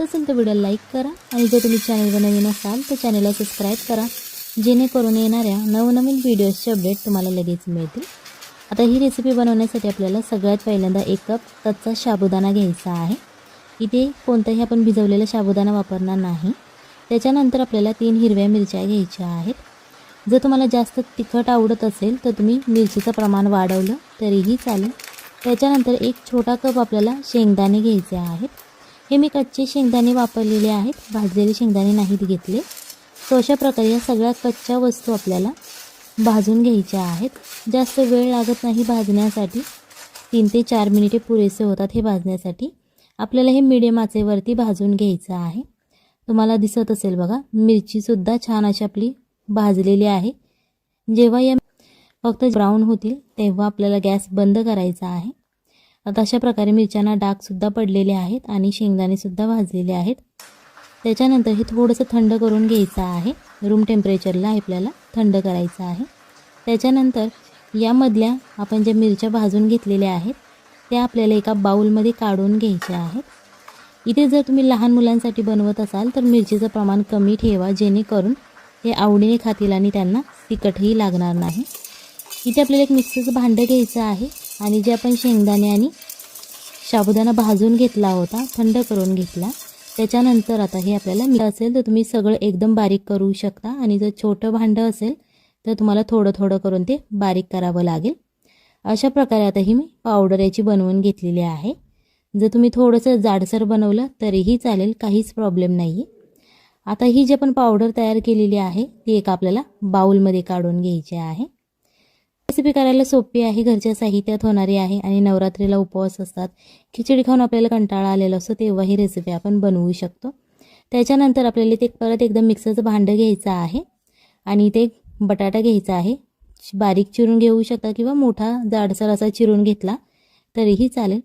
असेल तर व्हिडिओला लाईक करा आणि जर तुम्ही चॅनलवर नवीन असाल तर चॅनलला सबस्क्राईब करा, जेणेकरून येणाऱ्या नवनवीन व्हिडिओजचे अपडेट तुम्हाला लगेच मिळतील। आता ही रेसिपी बनवण्यासाठी आपल्याला सगळ्यात पहिल्यांदा 1 कप कच्चा साबुदाणा घ्यायचा आहे। इथे कोणताही आपण भिजवलेला साबुदाणा वापरणार नाही। त्याच्यानंतर आपल्याला 3 हिरव्या मिरच्या घ्यायच्या आहेत। जर तुम्हाला जास्त तिखट आवडत असेल तर तुम्ही मिरचीचं प्रमाण वाढवलं तरीही चालेल। त्याच्यानंतर 1 छोटा कप आपल्याला शेंगदाणे घ्यायचे आहेत। हे मी कच्चे शेंगदाणे वापरलेले आहेत, भाजलेले शेंगदाणे नाहीत घेतले। सो अशा प्रकारे या सगळ्या कच्च्या वस्तू आपल्याला भाजून घ्यायच्या आहेत। जास्त वेळ लागत नाही भाजण्यासाठी, 3 ते 4 मिनिटे पुरेसे होतात हे भाजण्यासाठी। आपल्याला हे मीडियम आचेवरती भाजून घ्यायचं आहे। तुम्हाला दिसत असेल बघा, मिरची सुद्धा छान अशी आपली भाजलेली आहे। जेव्हा या फक्त ब्राऊन होतील तेव्हा आपल्याला गॅस बंद करायचा आहे। आता अशा प्रकारे मिरच्यांना डाग सुद्धा पडलेले आहेत आणि शेंगदाणे सुद्धा भाजलेले आहेत। त्याच्यानंतर हे थोडंसं थंड करून घ्यायचं आहे। रूम टेम्परेचरला आपल्याला थंड करायचं आहे। त्याच्यानंतर यामधल्या आपण ज्या मिरच्या भाजून घेतलेल्या आहेत त्या आपल्याला एका बाउलमध्ये काढून घ्यायच्या आहेत। इथे जर तुम्ही लहान मुलांसाठी बनवत असाल तर मिरचीचं प्रमाण कमी ठेवा, जेणेकरून हे आवडीने खातील आणि त्यांना तिखटही लागणार नाही। इथे आपल्याला एक मिक्सरचं भांडं घ्यायचं आहे आणि जे आपण शेंगदाणे आणि साबुदाणा भाजून घेतला होता, थंड करून घेतला। त्याच्यानंतर आता हे आपल्याला असेल तर तुम्ही सगळं एकदम बारीक करू शकता आणि जर छोटं भांडं असेल तर तुम्हाला थोडं थोडं करून ते बारीक करावं लागेल। अशा प्रकारे आता ही मी पावडर याची बनवून घेतलेली आहे। जर तुम्ही थोडंसं जाडसर बनवलं तरीही चालेल, काहीच प्रॉब्लेम नाही। आता ही जी आपण पावडर तयार केलेली आहे ती एक आपल्याला बाउलमध्ये काढून घ्यायची आहे। रेसिपी करायला सोपी आहे, घरच्या साहित्यात होणारी आहे आणि नवरात्रीला उपवास असतात, खिचडी खाऊन आपल्याला कंटाळा आलेला असतो तेव्हा ही रेसिपी आपण बनवू शकतो। त्याच्यानंतर आपल्याला ते परत एकदम मिक्सरचं भांडं घ्यायचं आहे आणि ते बटाटा घ्यायचा आहे। बारीक चिरून घेऊ शकता किंवा मोठा जाडसर असा चिरून घेतला तरीही चालेल।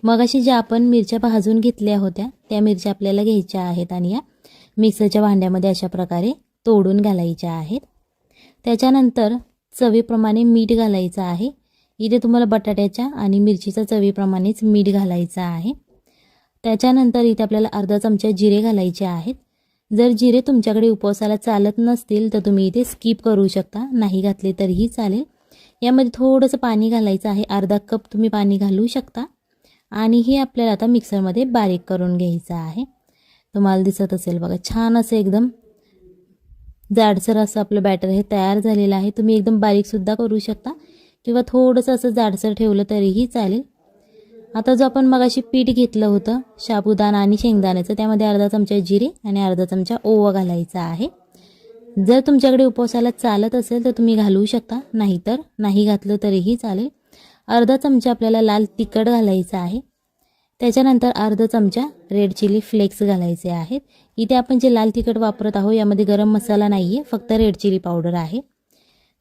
मग अशी ज्या आपण मिरच्या भाजून घेतल्या होत्या त्या मिरच्या आपल्याला घ्यायच्या आहेत आणि या मिक्सरच्या भांड्यामध्ये अशा प्रकारे तोडून घालायच्या आहेत। त्याच्यानंतर चवीप्रमाणे मीठ घालायचं आहे। इथे तुम्हाला बटाट्याच्या आणि मिरचीच्या चवीप्रमाणेच मीठ घालायचं आहे। त्याच्यानंतर इथे आपल्याला अर्धा चमचा जिरे घालायचे आहेत। जर जिरे तुमच्याकडे उपवासाला चालत नसतील तर तुम्ही इथे स्किप करू शकता, नाही घातले तरीही चालेल। यामध्ये थोडंसं पाणी घालायचं आहे, अर्धा कप तुम्ही पाणी घालू शकता आणि हे आपल्याला आता मिक्सरमध्ये बारीक करून घ्यायचं आहे। तुम्हाला दिसत असेल बघा, छान असं एकदम जाडसर असं आपलं बॅटर हे तयार झालेलं आहे। तुम्ही एकदम बारीक सुद्धा करू शकता किंवा थोडंसं असं जाडसर ठेवलं तरीही चालेल। आता जो आपण मगाशी पीठ घेतलं होतं साबुदाणा आणि शेंगदाण्याचं, त्यामध्ये अर्धा चमचा जिरे आणि अर्धा चमचा ओवा घालायचा आहे। जर तुमच्याकडे उपवासाला चालत असेल तर तुम्ही घालू शकता, नाहीतर नाही घातलं तरीही चालेल। अर्धा चमचा आपल्याला लाल तिखट घालायचं आहे। त्याच्यानंतर अर्धा चमचा रेड चिली फ्लेक्स घालायचे आहेत। इथे आपण जे लाल तिखट वापरत आहोत यामध्ये गरम मसाला नाही आहे, फक्त रेड चिली पावडर आहे।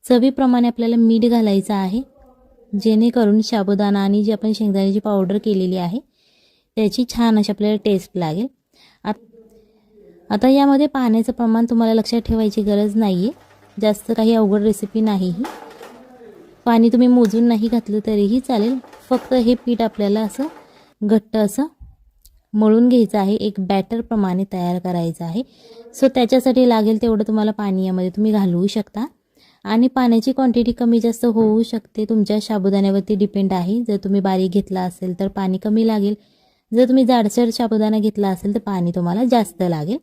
चवीप्रमाणे आपल्याला मीठ घालायचं आहे, जेणेकरून साबुदाणा आणि जी आपण शेंगदाण्याची पावडर केलेली आहे त्याची छान अशी आपल्याला टेस्ट लागेल। आता यामध्ये पाण्याचं प्रमाण तुम्हाला लक्षात ठेवायची गरज नाही आहे, जास्त काही अवघड रेसिपी नाही ही। पाणी तुम्ही मोजून नाही घातलं तरीही चालेल, फक्त हे पीठ आपल्याला असं घट्ट असं मळून घ्यायचं आहे, एक बॅटर प्रमाणे तयार करायचं आहे। सो त्याच्यासाठी लागेल तेवढं तुम्हाला पाणी यामध्ये तुम्ही घालवू शकता आणि पाण्याची क्वांटिटी कमी जास्त होऊ शकते, तुमच्या साबुदाण्यावरती डिपेंड आहे। जर तुम्ही बारीक घेतला असेल तर पाणी कमी लागेल, जर तुम्ही जाडसर साबुदाणा घेतला असेल तर पाणी तुम्हाला जास्त लागेल।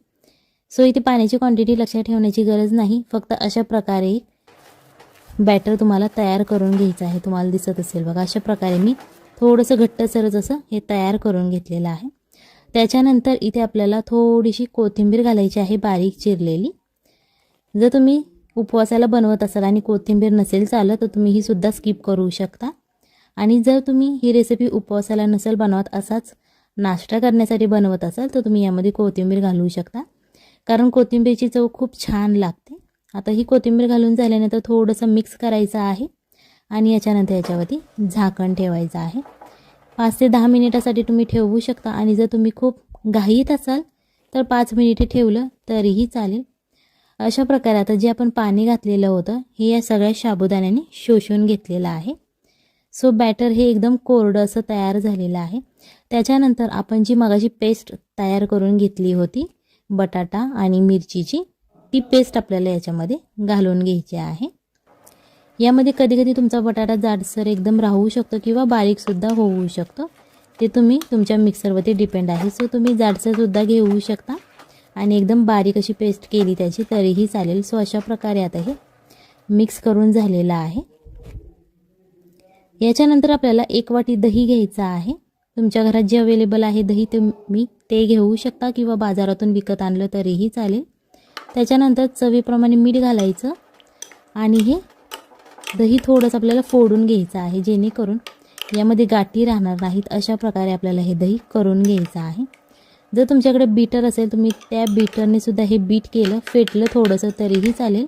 सो इथे पाण्याची क्वांटिटी लक्षात ठेवण्याची गरज नाही, फक्त अशा प्रकारे बॅटर तुम्हाला तयार करून घ्यायचं आहे। तुम्हाला दिसत असेल बघा, अशा प्रकारे मी थोडंसं घट्टसरच असं हे तयार करून घेतलेलं आहे। त्याच्यानंतर इथे आपल्याला थोडीशी कोथिंबीर घालायची आहे, बारीक चिरलेली। जर तुम्ही उपवासाला बनवत असाल आणि कोथिंबीर नसेल चालत तर तुम्ही ही सुद्धा स्किप करू शकता। आणि जर तुम्ही ही रेसिपी उपवासाला नसेल बनवत, असाच नाश्ता करण्यासाठी बनवत असाल तर तुम्ही यामध्ये कोथिंबीर घालू शकता, कारण कोथिंबीरची चव खूप छान लागते। आता ही कोथिंबीर घालून झाल्यानंतर थोडंसं मिक्स करायचं आहे आणि याच्यानंतर याच्यावरती झाकण ठेवायचं आहे। 5 ते 10 मिनिटासाठी तुम्ही ठेवू शकता आणि जर तुम्ही खूप घाईत असाल तर 5 मिनिटे ठेवलं तरीही चालेल। अशा प्रकारे आता जे आपण पाणी घातलेलं होतं हे या सगळ्या साबुदाण्याने शोषून घेतलेलं आहे। सो बॅटर हे एकदम कोरडं असं तयार झालेलं आहे। त्याच्यानंतर आपण जी मगाची पेस्ट तयार करून घेतली होती बटाटा आणि मिरचीची, ती पेस्ट आपल्याला याच्यामध्ये घालून घ्यायची आहे. यामध्ये कधी कधी तुमचा बटाटा जाडसर एकदम राहू शकतो किंवा बारीकसुद्धा होऊ शकतो. ते तुम्ही तुमच्या मिक्सरवरती डिपेंड आहे. सो तुम्ही जाडसरसुद्धा घेऊ शकता आणि एकदम बारीक अशी पेस्ट केली त्याची तरीही चालेल. सो अशा प्रकारे आता हे मिक्स करून झालेलं आहे. याच्यानंतर आपल्याला 1 वाटी दही घ्यायचं आहे. तुमच्या घरात जे अवेलेबल आहे दही तुम्ही ते घेऊ शकता किंवा बाजारातून विकत आणलं तरीही चालेल. त्याच्यानंतर चवीप्रमाणे मीठ घालायचं आणि हे दही थोडंसं आपल्याला फोडून घ्यायचं आहे, जेणेकरून यामध्ये गाठी राहणार नाहीत. अशा प्रकारे आपल्याला हे दही करून घ्यायचं आहे. जर तुमच्याकडे बीटर असेल तुम्ही त्या बीटरने सुद्धा हे बीट केलं, फेटलं थोडंसं तरीही चालेल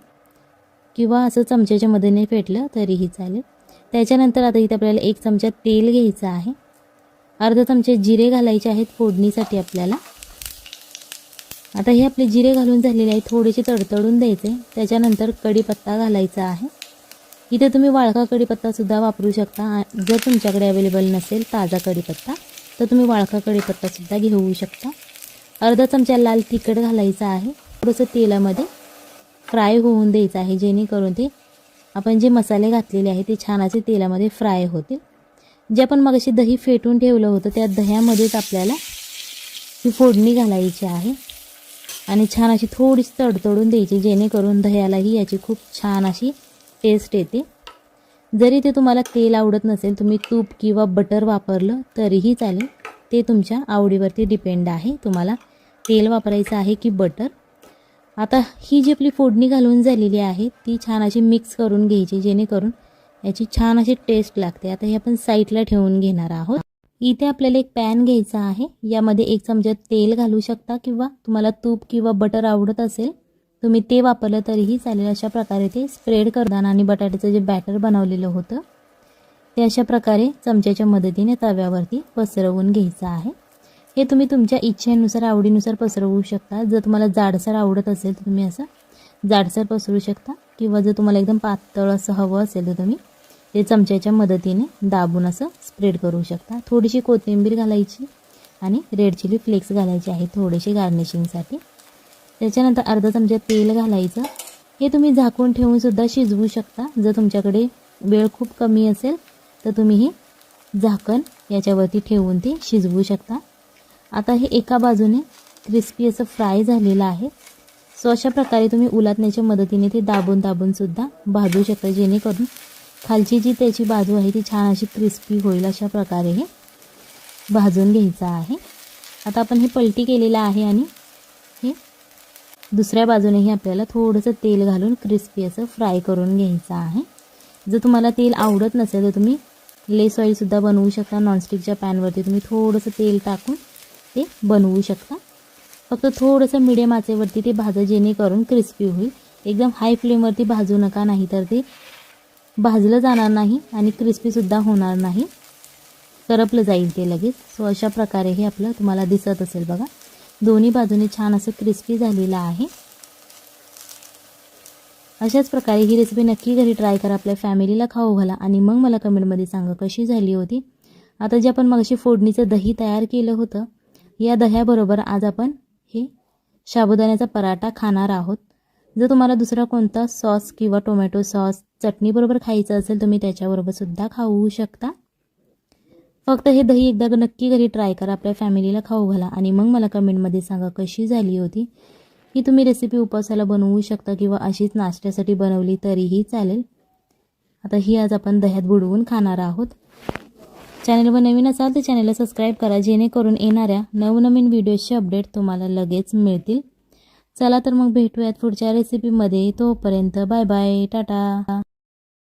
किंवा असं चमच्याच्या मदतीने फेटलं तरीही चालेल. त्याच्यानंतर आता इथे आपल्याला 1 चमचा तेल घ्यायचं आहे. अर्धा चमचे जिरे घालायचे आहेत फोडणीसाठी आपल्याला. आता हे आपले जिरे घालून झालेले आहे, थोडेसे तडतडून द्यायचे. त्याच्यानंतर कढीपत्ता घालायचा आहे. इथे तुम्ही वाळका कढीपत्तासुद्धा वापरू शकता. जर तुमच्याकडे अवेलेबल नसेल ताजा कढीपत्ता तर तुम्ही वाळका कढीपत्तासुद्धा घेऊ शकता. अर्धा चमचा लाल तिखट घालायचं आहे. थोडंसं तेलामध्ये फ्राय होऊन द्यायचं आहे, जेणेकरून ते आपण जे मसाले घातलेले आहे ते छान असे तेलामध्ये फ्राय होतील. जे आपण मगाशी दही फेटून ठेवलं होतं त्या दह्यामध्येच आपल्याला ही फोडणी घालायची आहे आणि छान अशी थोडीशी तडतडून द्यायची, जेणेकरून दह्यालाही याची खूप छान अशी टेस्ट येते. जरी ते तुम्हाला तेल आवडत नसेल तुम्ही तूप किंवा बटर वापरलं तरीही चालेल. ते तुमच्या आवडीवरती डिपेंड आहे, तुम्हाला तेल वापरायचं आहे की बटर. आता ही जी आपली फोडणी घालून झालेली आहे ती छान अशी मिक्स करून घ्यायची, जेणेकरून याची छान अशी टेस्ट लागते. आता हे आपण साईडला ठेवून घेणार आहोत. इथे आपल्याला एक पॅन घ्यायचा आहे. यामध्ये 1 चमचा तेल घालू शकता किंवा तुम्हाला तूप किंवा बटर आवडत असेल तुम्ही ते वापरलं तरीही चालेल. अशा प्रकारे ते स्प्रेड करताना आणि बटाट्याचं जे बॅटर बनवलेलं होतं ते अशा प्रकारे चमच्याच्या मदतीने तव्यावरती पसरवून घ्यायचं आहे. हे तुम्ही तुमच्या इच्छेनुसार आवडीनुसार पसरवू शकता. जर तुम्हाला जाडसर आवडत असेल तर तुम्ही असं जाडसर पसरू शकता किंवा जर तुम्हाला एकदम पातळ असं हवं असेल तर तुम्ही ते चमच्याच्या मदतीने दाबून असं स्प्रेड करू शकता. थोडीशी कोथिंबीर घालायची आणि रेड चिली फ्लेक्स घालायचे आहे थोडेसे गार्निशिंगसाठी. त्याच्यानंतर अर्धा चमचा तेल घालायचं. हे तुम्ही झाकून ठेवून सुद्धा शिजवू शकता. जर तुमच्याकडे वेळ खूप कमी असेल तर तुम्ही हे झाकण याच्यावरती ठेवून ते शिजवू शकता. आता हे एका बाजूने क्रिस्पी असं फ्राय झालेलं आहे. सो अशा प्रकारे तुम्ही उलटण्याच्या मदतीने ते दाबून दाबून सुद्धा भाजू शकता, जेणेकरून खालची जी त्याची बाजू आहे ती छान अशी क्रिस्पी होईल. अशा प्रकारे हे भाजून घ्यायचं आहे. आता आपण हे पलटी केलेलं आहे आणि हे दुसऱ्या बाजूनेही आपल्याला थोडंसं तेल घालून क्रिस्पी असं फ्राय करून घ्यायचं आहे. जर तुम्हाला तेल आवडत नसेल तर तुम्ही लेस ऑइलसुद्धा बनवू शकता. नॉनस्टिकच्या पॅनवरती तुम्ही थोडंसं तेल टाकून ते बनवू शकता. फक्त थोडंसं मिडियम आचेवरती ते भाजा, जेणेकरून क्रिस्पी होईल. एकदम हाय फ्लेमवरती भाजू नका, नाही तर ते भाजलं जाणार नाही आणि क्रिस्पीसुद्धा होणार नाही, करपलं जाईल ते लगेच. सो अशा प्रकारे हे आपलं तुम्हाला दिसत असेल बघा, दोन्ही बाजूने छान असं क्रिस्पी झालेलं आहे. अशाच प्रकारे ही रेसिपी नक्की घरी ट्राय करा, आपल्या फॅमिलीला खाऊ घाला आणि मग मला कमेंटमध्ये सांगा कशी झाली होती. आता जे आपण मगाशी फोडणीचं दही तयार केलं होतं, या दह्याबरोबर आज आपण हे साबुदाण्याचा पराठा खाणार आहोत. जर तुम्हाला दुसरा कोणता सॉस किंवा टोमॅटो सॉस चटणीबरोबर खायचं असेल तुम्ही त्याच्याबरोबर सुद्धा खाऊ शकता. फक्त हे दही एकदा नक्की घरी ट्राय करा, आपल्या फॅमिलीला खाऊ घाला आणि मग मला कमेंटमध्ये सांगा कशी झाली होती. ही तुम्ही रेसिपी उपवासाला बनवू शकता किंवा अशीच नाश्त्यासाठी बनवली तरीही चालेल. आता ही आज आपण दह्यात बुडवून खाणार आहोत. चॅनलवर नवीन असाल तर चॅनलला सबस्क्राईब करा, जेणेकरून येणाऱ्या नवनवीन व्हिडिओजचे अपडेट तुम्हाला लगेच मिळतील. चला तर मग भेटूयात पुढच्या रेसिपीमध्ये. तोपर्यंत बाय बाय, टाटा.